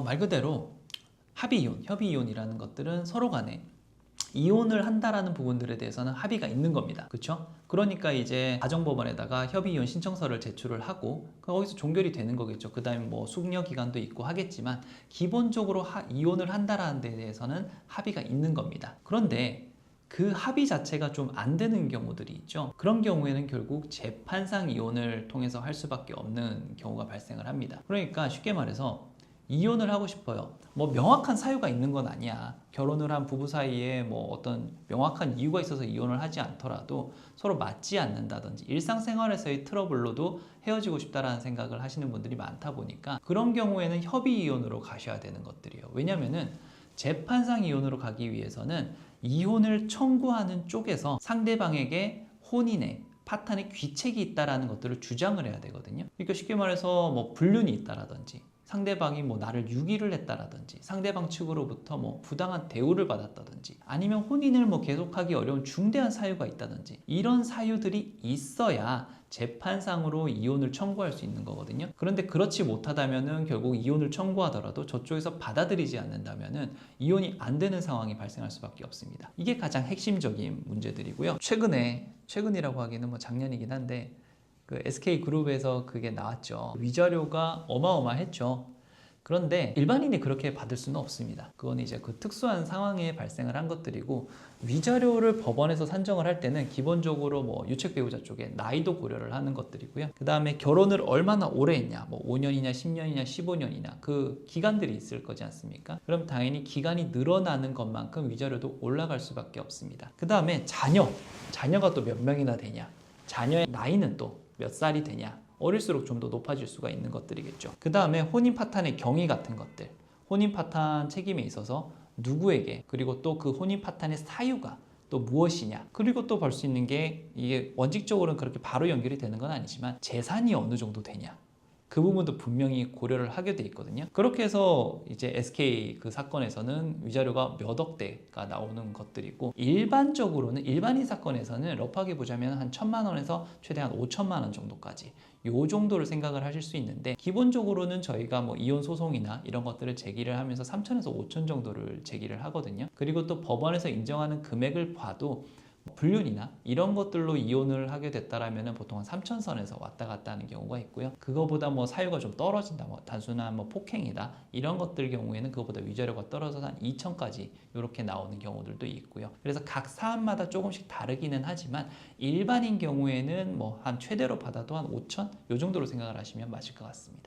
말 그대로 합의이온, 협의이온이라는 것들은 서로 간에 이혼을 한다라는 부분들에 대해서는 합의가 있는 겁니다. 그렇죠? 그러니까 이제 가정법원에다가 협의이혼 신청서를 제출을 하고 거기서 종결이 되는 거겠죠. 그 다음에 뭐 숙려 기간도 있고 하겠지만 기본적으로 이혼을 한다라는 데 대해서는 합의가 있는 겁니다. 그런데 그 합의 자체가 좀 안 되는 경우들이 있죠. 그런 경우에는 결국 재판상 이혼을 통해서 할 수밖에 없는 경우가 발생을 합니다. 그러니까 쉽게 말해서 이혼을 하고 싶어요. 뭐 명확한 사유가 있는 건 아니야. 결혼을 한 부부 사이에 뭐 어떤 명확한 이유가 있어서 이혼을 하지 않더라도 서로 맞지 않는다든지 일상생활에서의 트러블로도 헤어지고 싶다라는 생각을 하시는 분들이 많다 보니까 그런 경우에는 협의 이혼으로 가셔야 되는 것들이에요. 왜냐면은 재판상 이혼으로 가기 위해서는 이혼을 청구하는 쪽에서 상대방에게 혼인의 파탄의 귀책이 있다라는 것들을 주장을 해야 되거든요. 그러니까 쉽게 말해서 뭐 불륜이 있다라든지 상대방이 뭐 나를 유기를 했다라든지 상대방 측으로부터 뭐 부당한 대우를 받았다든지 아니면 혼인을 뭐 계속하기 어려운 중대한 사유가 있다든지 이런 사유들이 있어야 재판상으로 이혼을 청구할 수 있는 거거든요. 그런데 그렇지 못하다면은 결국 이혼을 청구하더라도 저쪽에서 받아들이지 않는다면은 이혼이 안 되는 상황이 발생할 수밖에 없습니다. 이게 가장 핵심적인 문제들이고요. 최근이라고 하기는 뭐 작년이긴 한데 그 SK그룹에서 그게 나왔죠. 위자료가 어마어마했죠. 그런데 일반인이 그렇게 받을 수는 없습니다. 그건 이제 그 특수한 상황에 발생을 한 것들이고 위자료를 법원에서 산정을 할 때는 기본적으로 뭐 유책 배우자 쪽에 나이도 고려를 하는 것들이고요. 그 다음에 결혼을 얼마나 오래 했냐, 뭐 5년이냐, 10년이냐, 15년이냐 그 기간들이 있을 거지 않습니까? 그럼 당연히 기간이 늘어나는 것만큼 위자료도 올라갈 수밖에 없습니다. 그 다음에 자녀가 또 몇 명이나 되냐, 자녀의 나이는 또 몇 살이 되냐, 어릴수록 좀 더 높아질 수가 있는 것들이겠죠. 그 다음에 혼인 파탄의 경위 같은 것들, 혼인 파탄 책임에 있어서 누구에게, 그리고 또 그 혼인 파탄의 사유가 또 무엇이냐, 그리고 또 볼 수 있는 게 이게 원칙적으로는 그렇게 바로 연결이 되는 건 아니지만 재산이 어느 정도 되냐, 그 부분도 분명히 고려를 하게 돼 있거든요. 그렇게 해서 이제 SK 그 사건에서는 위자료가 몇 억대가 나오는 것들이고 일반적으로는 일반인 사건에서는 러프하게 보자면 한 1,000만 원에서 최대한 5천만 원 정도까지 요 정도를 생각을 하실 수 있는데 기본적으로는 저희가 뭐 이혼 소송이나 이런 것들을 제기를 하면서 3천에서 5천 정도를 제기를 하거든요. 그리고 또 법원에서 인정하는 금액을 봐도 불륜이나 이런 것들로 이혼을 하게 됐다라면 보통 한 3천선에서 왔다 갔다 하는 경우가 있고요. 그거보다 뭐 사유가 좀 떨어진다, 뭐 단순한 뭐 폭행이다 이런 것들 경우에는 그거보다 위자료가 떨어져서 한 2천까지 이렇게 나오는 경우들도 있고요. 그래서 각 사안마다 조금씩 다르기는 하지만 일반인 경우에는 뭐 한 최대로 받아도 한 5천 요 정도로 생각을 하시면 맞을 것 같습니다.